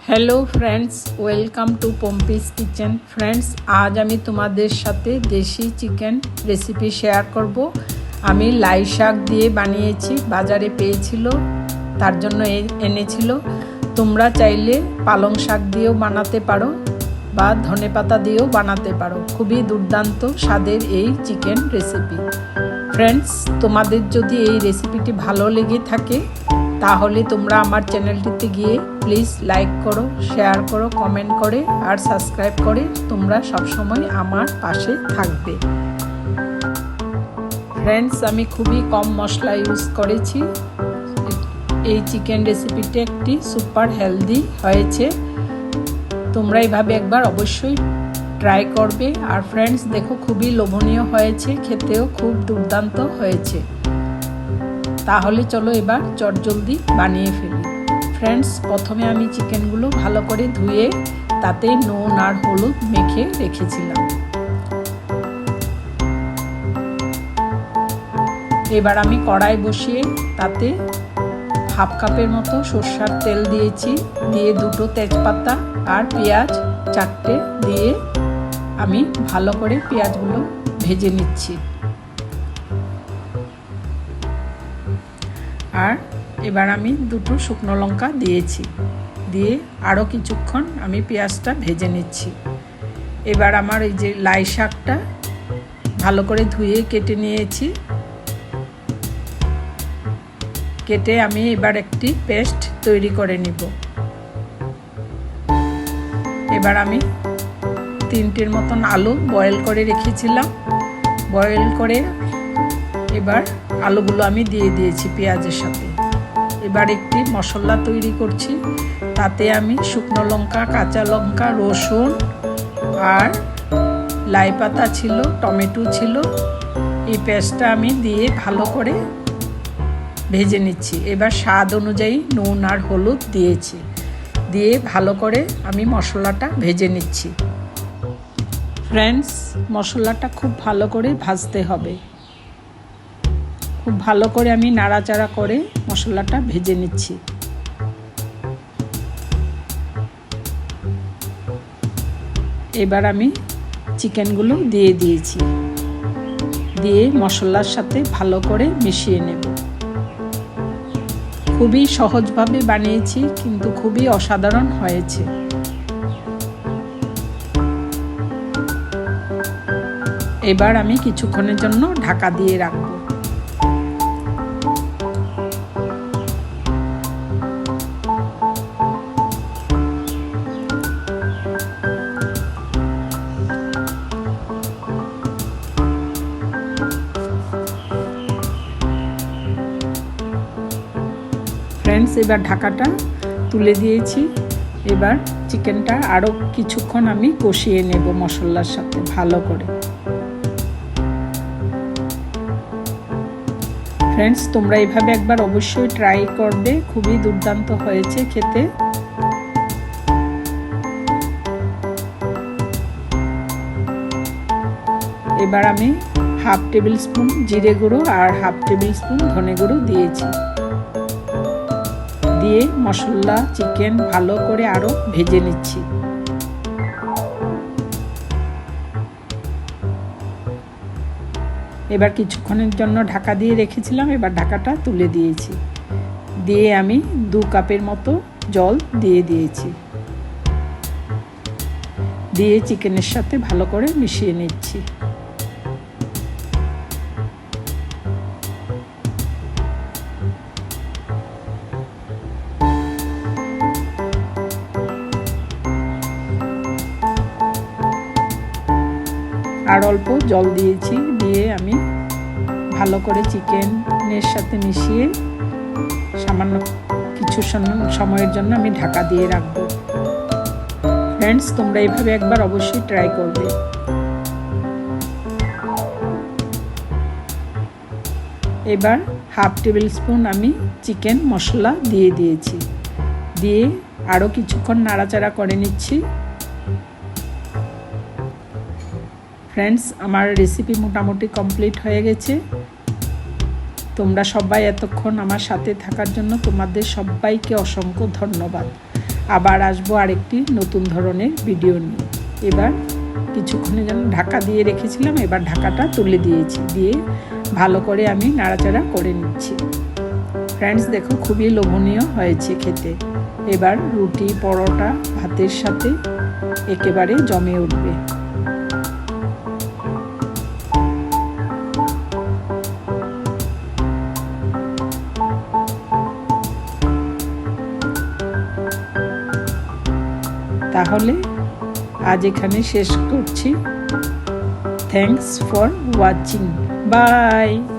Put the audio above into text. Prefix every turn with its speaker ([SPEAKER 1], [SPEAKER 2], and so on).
[SPEAKER 1] Hello friends, welcome to Pampi's kitchen. Friends, आज आमी तुम्हादेर साथे देशी चिकेन रेसिपि शेयर करब। आमी लाई शाक दिए बानिয়েছি, बाजारे पेয়েছিল तार जन्य এনেছিল। তোমরা চাইলে পালং শাক দিয়েও বানাতে পারো বা ধনে পাতা দিয়েও বানাতে পারো। খুবই দুর্দান্ত স্বাদের এই চিকেন রেসিপি। ফ্রেন্ডস, তোমাদের যদি এই রেসিপিটি ভালো লেগে থাকে তাহলে তোমরা আমার চ্যানেলটিতে গিয়ে প্লিজ লাইক করো, শেয়ার করো, কমেন্ট করে আর সাবস্ক্রাইব করে তোমরা সব সময় আমার পাশে থাকবে। ফ্রেন্ডস, আমি খুবই কম মশলা ইউজ করেছি। এই চিকেন রেসিপিটা একটি সুপার হেলদি হয়েছে। তোমরা এইভাবে একবার অবশ্যই ট্রাই করবে। আর ফ্রেন্ডস, দেখো খুবই লোভনীয় হয়েছে, খেতেও খুব দুর্দান্ত হয়েছে। তাহলে চলো এবার চটজলদি বানিয়ে ফেলি। ফ্রেন্ডস, প্রথমে আমি চিকেনগুলো ভালো করে ধুয়ে তাতে নুন আর হলুদ মেখে রেখেছিলাম। এবার আমি কড়াই বসিয়ে তাতে হাফ কাপের মতো সরষের তেল দিয়েছি, দিয়ে দুটো তেজপাতা আর পেঁয়াজ চারটে দিয়ে আমি ভালো করে পেঁয়াজগুলো ভেজে নিচ্ছি। আর এবার আমি দুটো শুকনো লঙ্কা দিয়েছি, দিয়ে আরও কিছুক্ষণ আমি পেঁয়াজটা ভেজে নিচ্ছি। এবার আমার এই যে লাই শাকটা ভালো করে ধুয়ে কেটে নিয়েছি। কেটে আমি এবার একটি পেস্ট তৈরি করে নিব। এবার আমি 3টের মতন আলু বয়েল করে রেখেছিলাম। বয়েল করে এবার আলুগুলো আমি দিয়ে দিয়েছি পেঁয়াজের সাথে। এবার একটি মশলা তৈরি করছি। তাতে আমি শুকনো লঙ্কা, কাঁচা লঙ্কা, রসুন আর লাই পাতা ছিল, টমেটো ছিল, এই পেস্টটা আমি দিয়ে ভালো করে ভেজে নিচ্ছি। এবার স্বাদ অনুযায়ী নুন আর হলুদ দিয়েছি, দিয়ে ভালো করে আমি মশলাটা ভেজে নিচ্ছি। ফ্রেন্ডস, মশলাটা খুব ভালো করে ভাজতে হবে। খুব ভালো করে আমি নাড়াচাড়া করে মশলাটা ভেজে নিচ্ছি। এবার আমি চিকেনগুলো দিয়ে দিয়েছি, দিয়ে মশলার সাথে ভালো করে মিশিয়ে নেব। খুবই সহজভাবে বানিয়েছি, কিন্তু খুবই অসাধারণ হয়েছে। এবার আমি কিছুক্ষণের জন্য ঢাকা দিয়ে রাখবো। ফ্রেন্ডস, এবার ঢাকাটা তুলে দিয়েছি। এবার চিকেনটা আরও কিছুক্ষণ আমি কষিয়ে নেব মশলার সাথে ভালো করে। ফ্রেন্ডস, তোমরা এইভাবে একবার অবশ্যই ট্রাই করবে, খুবই দুর্দান্ত হয়েছে খেতে। এবার আমি হাফ টেবিল স্পুন জিরে গুঁড়ো আর হাফ টেবিল স্পুন ধনে গুঁড়ো দিয়েছি, দিয়ে মশলা চিকেন ভালো করে আরও ভেজে নিচ্ছি। এবার কিছুক্ষণের জন্য ঢাকা দিয়ে রেখেছিলাম। এবার ঢাকাটা তুলে দিয়েছি, দিয়ে আমি 2 কাপের মতো জল দিয়ে দিয়েছি, দিয়ে চিকেনের সাথে ভালো করে মিশিয়ে নিচ্ছি। আর অল্প জল দিয়েছি, দিয়ে আমি ভালো করে চিকেনের সাথে মিশিয়ে সামান্য কিছু সময়ের জন্য আমি ঢাকা দিয়ে রাখবো। ফ্রেন্ডস, তোমরা এইভাবে একবার অবশ্যই ট্রাই করবে। এবার হাফ টেবিল স্পুন আমি চিকেন মশলা দিয়ে দিয়েছি, দিয়ে আরও কিছুক্ষণ নাড়াচাড়া করে নিচ্ছি। ফ্রেন্ডস, আমার রেসিপি মোটামুটি কমপ্লিট হয়ে গেছে। তোমরা সবাই এতক্ষণ আমার সাথে থাকার জন্য তোমাদের সবাইকে অসংখ্য ধন্যবাদ। আবার আসবো আরেকটি নতুন ধরনের ভিডিও নিয়ে। এবার কিছুক্ষণের জন্য ঢাকা দিয়ে রেখেছিলাম, এবার ঢাকাটা তুলে দিয়েছি, দিয়ে ভালো করে আমি নাড়াচাড়া করে নিচ্ছি। ফ্রেন্ডস দেখো, খুবই লোভনীয় হয়েছে খেতে। এবার রুটি, পরোটা, ভাতের সাথে একেবারে জমে উঠবে। তাহলে আজ এখানে শেষ করছি। Thanks for watching. বাই।